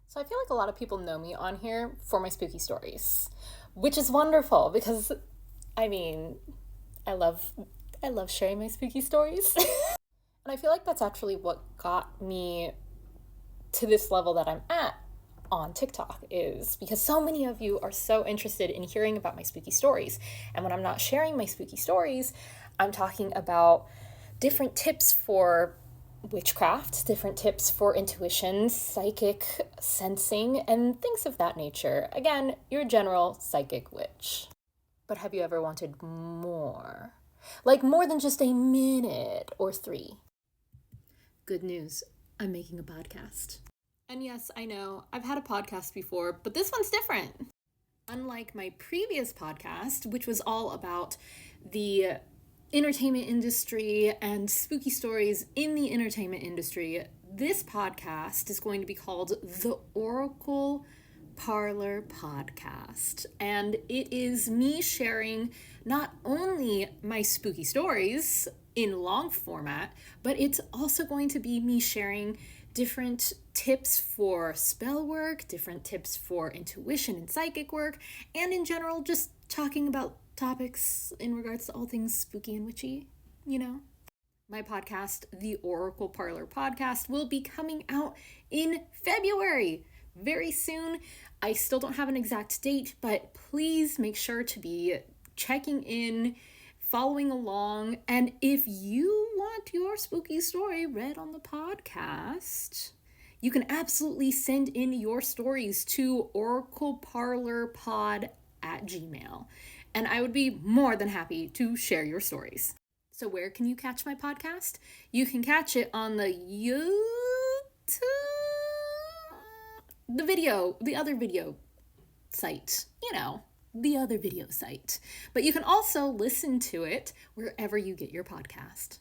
So I feel like a lot of people know me on here for my spooky stories, which is wonderful because I mean, I love I love sharing my spooky stories. And I feel like that's actually what got me to this level that I'm at on TikTok is because so many of you are so interested in hearing about my spooky stories. And when I'm not sharing my spooky stories, I'm talking about different tips for witchcraft, different tips for intuition, psychic sensing, and things of that nature. Again, your general psychic witch. But have you ever wanted more? Like more than just a minute or three? Good news, I'm making a podcast. And yes, I know, I've had a podcast before, but this one's different. Unlike my previous podcast, which was all about the entertainment industry and spooky stories in the entertainment industry, this podcast is going to be called the Oracle Parlor Podcast. And it is me sharing not only my spooky stories in long format, but it's also going to be me sharing different tips for spell work, different tips for intuition and psychic work, and in general, just talking about topics in regards to all things spooky and witchy, you know? My podcast, the Oracle Parlor Podcast, will be coming out in February, very soon. I still don't have an exact date, but please make sure to be checking in, following along, and if you want your spooky story read on the podcast, you can absolutely send in your stories to oracleparlorpod@gmail.com, and I would be more than happy to share your stories. So where can you catch my podcast? You can catch it on the YouTube, the other video site, the other video site. But you can also listen to it wherever you get your podcast.